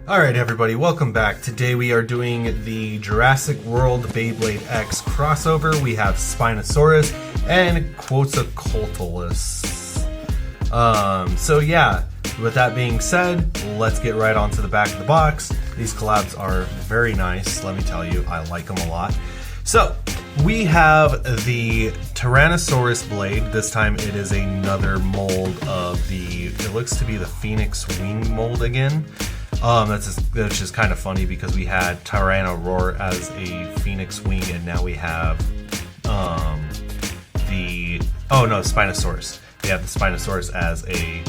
Alright everybody, welcome back. Today we are doing the Jurassic World Beyblade X crossover. We have Spinosaurus and Quetzalcoatlus. So yeah, with that being said, let's get right onto the back of the box. These collabs are very nice, let me tell you. I like them a lot. So, we have the Tyrannosaurus blade. This time it is another mold of it looks to be the Phoenix wing mold again. That's just kind of funny because we had Tyranno as a Phoenix wing, and now we have Spinosaurus. We have the Spinosaurus as a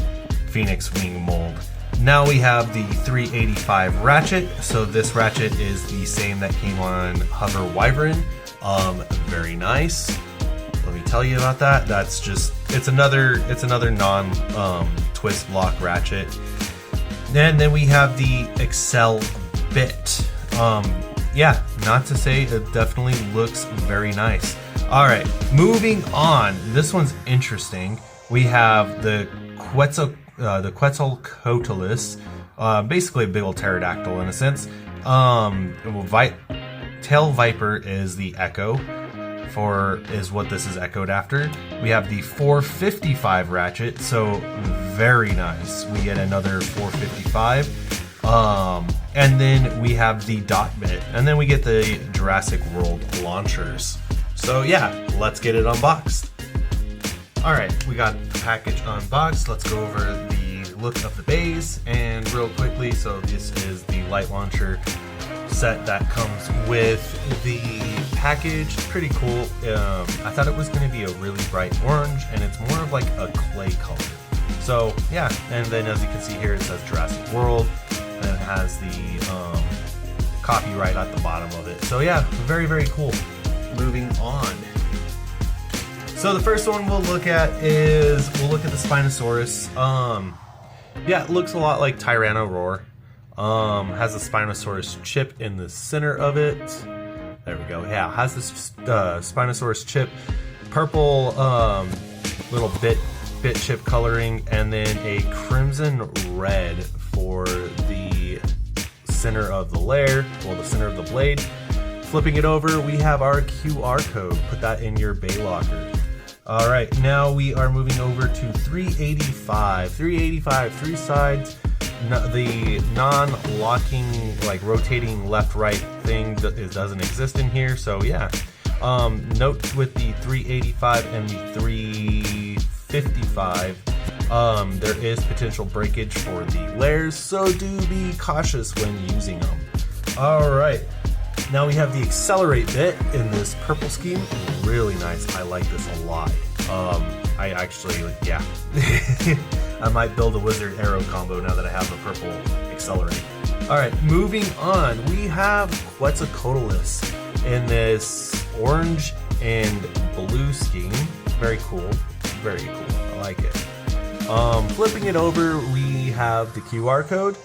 Phoenix wing mold. Now we have the 385 ratchet. So this ratchet is the same that came on Hover Wyvern. Very nice. Let me tell you about that. It's another non twist block ratchet. And then we have the Excel bit. Yeah, not to say it definitely looks very nice. All right, moving on. This one's interesting. We have the Quetzalcoatlus, basically a big old pterodactyl in a sense. Tail Viper is the echo. Is what this is echoed after. We have the 455 ratchet, so very nice. We get another 455. And then we have the dot bit, and then we get the Jurassic World launchers. So yeah, let's get it unboxed. Alright, we got the package unboxed. Let's go over the look of the bays, and real quickly, so this is the light launcher set that comes with the package. Pretty cool. I thought it was going to be a really bright orange, and it's more of like a clay color. So yeah, and then as you can see here, it says Jurassic World, and it has the copyright at the bottom of it. So yeah, very, very cool. Moving on. So the first one we'll look at the Spinosaurus. Yeah, it looks a lot like Tyranno. Has a Spinosaurus chip in the center of it. There we go. Yeah, has this Spinosaurus chip, purple little bit chip coloring, and then a crimson red for the center of the layer, well, the center of the blade. Flipping it over, we have our QR code. Put that in your bay locker. All right, now we are moving over to 385. 385, three sides. The non-locking, like rotating left-right thing doesn't exist in here, so yeah. Note with the 385 and the 355, there is potential breakage for the layers, so do be cautious when using them. Alright, now we have the accelerate bit in this purple scheme. Really nice, I like this a lot. I actually, yeah. I might build a wizard arrow combo now that I have a purple accelerate. Alright, moving on, we have Quetzalcoatlus in this orange and blue scheme. Very cool, very cool, I like it. Flipping it over, we have the QR code.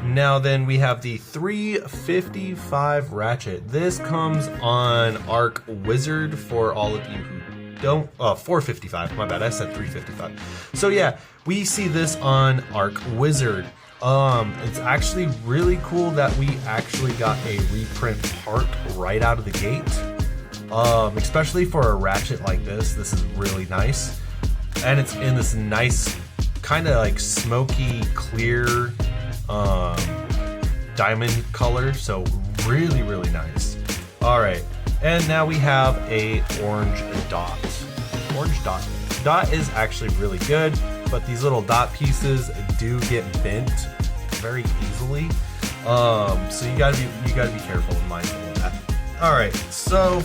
Now then we have the 355 ratchet. This comes on Arc Wizard for all of you who don't, 455, my bad, I said 355. So yeah, we see this on Arc Wizard. It's actually really cool that we actually got a reprint part right out of the gate. Especially for a ratchet like this is really nice. And it's in this nice, kind of like smoky, clear, diamond color, so really, really nice. Alright, and now we have a orange dot. Orange dot. Dot is actually really good, but these little dot pieces do get bent very easily. So you gotta be careful and mindful of that. Alright, so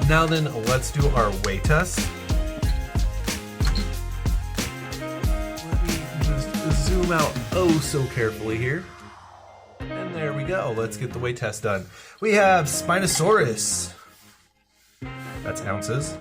now then let's do our weigh test. Let me just zoom out oh so carefully here. And there we go. Let's get the weight test done. We have Spinosaurus. That's ounces.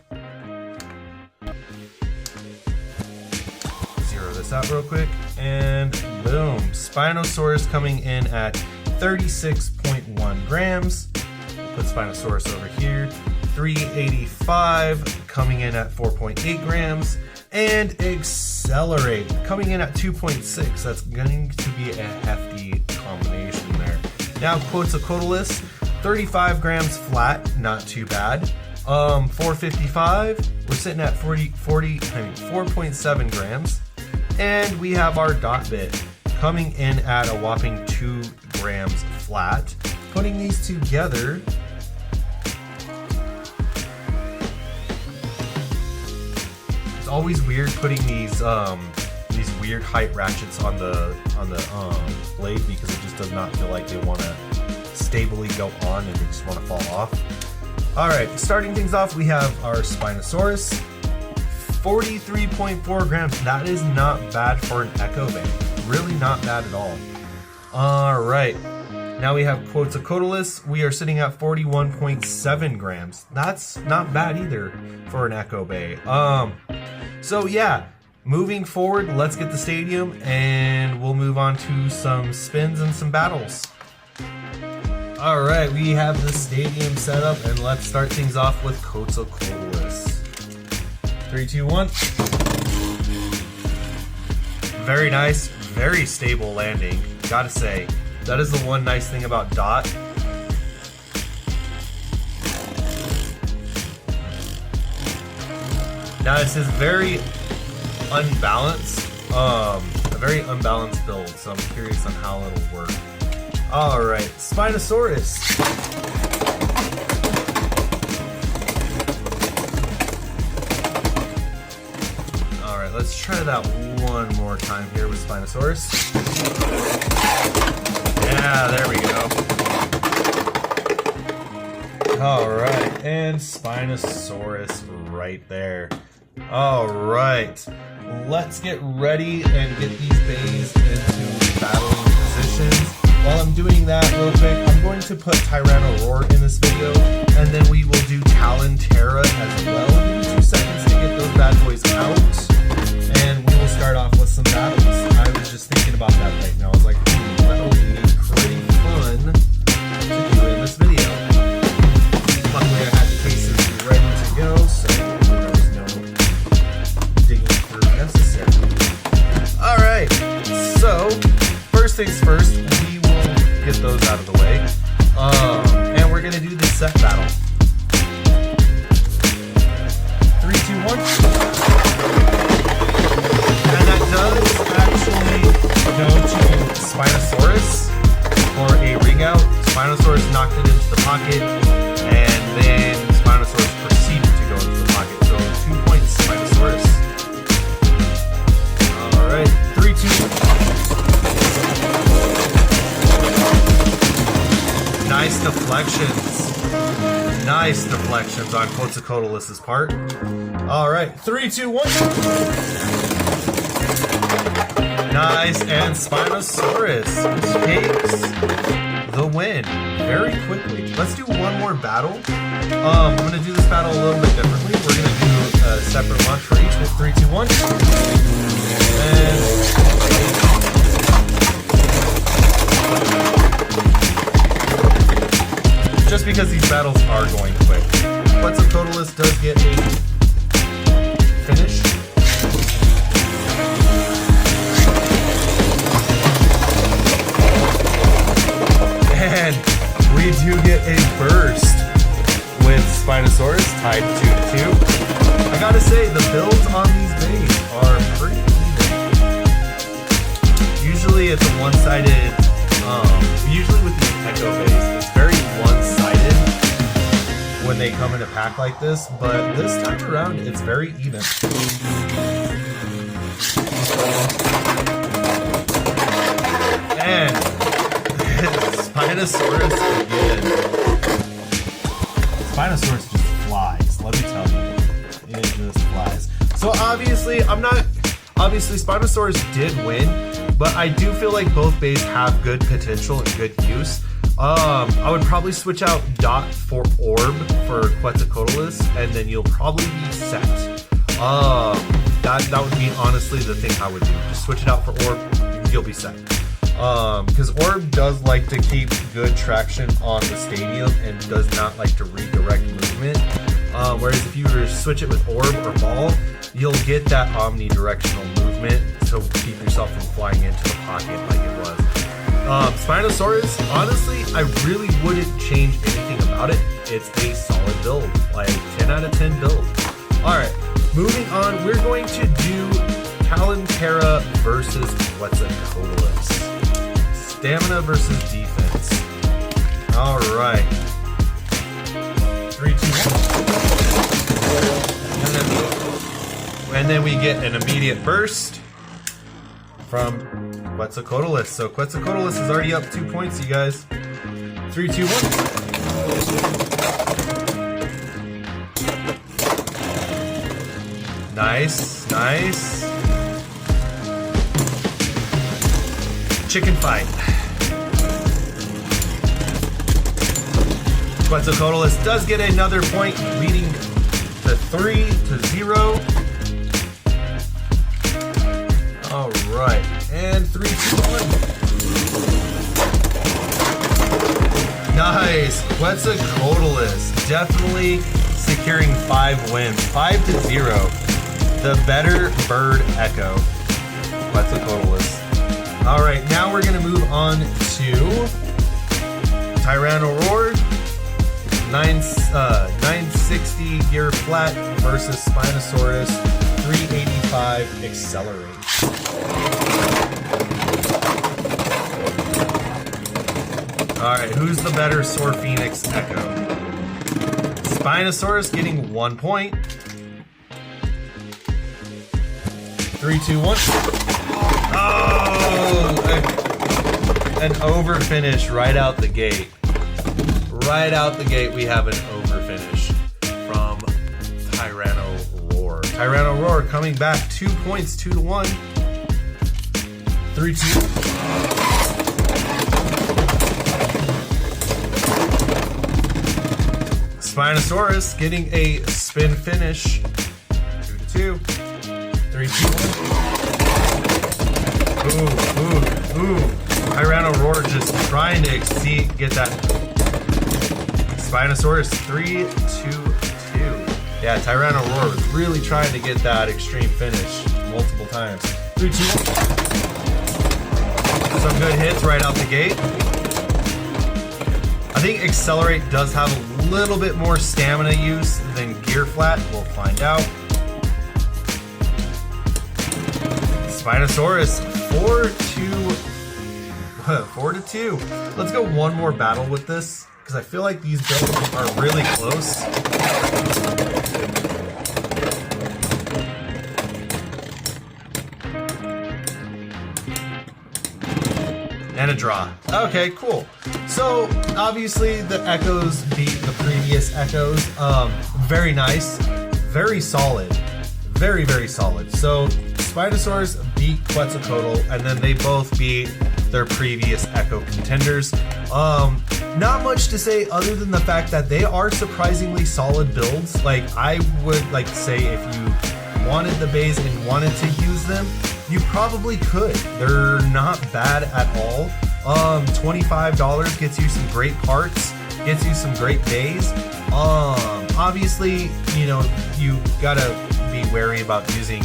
Zero this out real quick. And boom. Spinosaurus coming in at 36.1 grams. We'll put Spinosaurus over here. 385 coming in at 4.8 grams. and accelerate. Coming in at 2.6, that's going to be a hefty combination there. Now Quetzalcoatlus, 35 grams flat, not too bad. 455, we're sitting at 4.7 grams. And we have our dot bit coming in at a whopping 2 grams flat. Putting these together, it's always weird putting these weird height ratchets on the blade because it just does not feel like they want to stably go on and they just want to fall off. All right, starting things off, we have our Spinosaurus, 43.4 grams. That is not bad for an Echo Bay. Really not bad at all. All right, now we have Quetzalcoatlus. We are sitting at 41.7 grams. That's not bad either for an Echo Bay. So yeah, moving forward, let's get the stadium and we'll move on to some spins and some battles. All right, we have the stadium set up and let's start things off with Quetzalcoatlus. 3, 2, 1. Very nice, very stable landing. Gotta say, that is the one nice thing about Dot. Now this is very unbalanced, a very unbalanced build, so I'm curious on how it'll work. Alright, Spinosaurus. Alright, let's try that one more time here with Spinosaurus. Yeah, there we go. Alright, and Spinosaurus right there. Alright, let's get ready and get these bays into battling positions. While I'm doing that real quick, I'm going to put Tyranno in this video, and then we will do Talon Terra as well. Give me 2 seconds to get those bad boys out, and we will start off with some battles. I was just thinking about that right now. I was like, that would be pretty fun to do in this video. Luckily, I had the cases ready to go, so there was no digging through necessary. Alright, so first things first, we will get those out of the way. And we're going to do the set battle. 3, 2, 1. And that does actually go to Spinosaurus for a ring out. Spinosaurus knocked it into the pocket, and then Spinosaurus proceeded to go into the pocket. So 2 points, Spinosaurus. Alright, 3, 2, 1. Nice deflections. Nice deflections on Quetzalcoatlus's part. Alright, 3, 2, 1. Nice, and Spinosaurus takes the win very quickly. Let's do one more battle. I'm going to do this battle a little bit differently. We're going to do a separate launch for each with 3, 2, 1. And just because these battles are going quick. Quetzalcoatlus does get a finish. And we do get a burst with Spinosaurus tied 2-2. I gotta say, the builds on these bays are pretty even. Usually it's a one-sided, usually with these Echo bays, it's very one-sided when they come in a pack like this, but this time around, it's very even. And Spinosaurus again. Spinosaurus just flies, let me tell you. It just flies. So obviously, Spinosaurus did win, but I do feel like both bays have good potential and good use. I would probably switch out Dot for Orb for Quetzalcoatlus, and then you'll probably be set. That would be honestly the thing I would do. Just switch it out for Orb, you'll be set. Because Orb does like to keep good traction on the stadium and does not like to redirect movement. Whereas if you were to switch it with orb or ball, you'll get that omnidirectional movement, so keep yourself from flying into the pocket like it was. Spinosaurus, honestly, I really wouldn't change anything about it. It's a solid build, like 10 out of 10 build. Alright, moving on, we're going to do Talentera versus Quetzalcoatlus. Stamina versus defense. Alright. 3, 2, 1. And then we get an immediate burst from Quetzalcoatlus. So Quetzalcoatlus is already up 2 points, you guys. 3, 2, 1. Nice, nice. Chicken fight. Quetzalcoatlus does get another point, leading to 3-0. All right, and 3, 2, 1. Nice, Quetzalcoatlus definitely securing 5 wins, 5-0. The better bird echo, Quetzalcoatlus. All right, now we're gonna move on to Tyranno Roar, 960 gear flat versus Spinosaurus, 385 accelerate. All right, who's the better Soar Phoenix Echo? Spinosaurus getting 1 point. 3, 2, 1. Oh, an over finish right out the gate. Right out the gate, we have an over finish from Tyranno Roar. Tyranno Roar coming back 2 points, 2-1. 3, 2. Spinosaurus getting a spin finish. 2-2. 3, 2, 1. Ooh. Tyranno Roar just trying to get that. Spinosaurus 3-2-2. Yeah, Tyranno Roar was really trying to get that extreme finish multiple times. 3, 2, 1. Some good hits right out the gate. I think Accelerate does have a little bit more stamina use than Gear Flat. We'll find out. Spinosaurus 4-2. Let's go one more battle with this, because I feel like these builds are really close. And a draw. Okay, cool. So obviously the Echoes beat the previous Echoes. Very nice, very solid, very, very solid. So Spinosaurus beat Quetzalcoatl, and then they both beat their previous Echo contenders. Not much to say other than the fact that they are surprisingly solid builds. Like, I would like to say if you wanted the bays and wanted to use them, you probably could. They're not bad at all. $25 gets you some great parts, gets you some great bays. Obviously, you know, you gotta be wary about using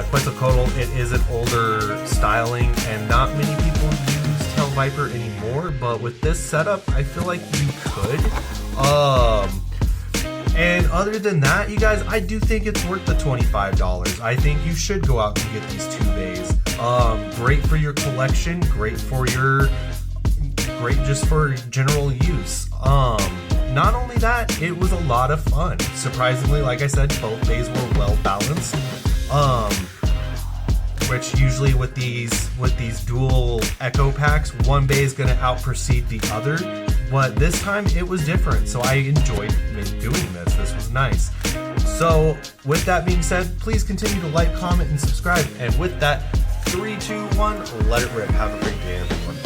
Quetzalcoatl. It is an older styling, and not many people use Tail Viper anymore, but with this setup, I feel like you could. And other than that, you guys, I do think it's worth the $25. I think you should go out and get these 2 bays. Great for your collection, great just for general use. Not only that, it was a lot of fun. Surprisingly, like I said, both bays were well balanced. Which usually with these dual Echo packs, one bay is gonna outproceed the other. But this time it was different, so I enjoyed doing this. This was nice. So with that being said, please continue to like, comment, and subscribe. And with that, 3, 2, 1, let it rip. Have a great day, everyone.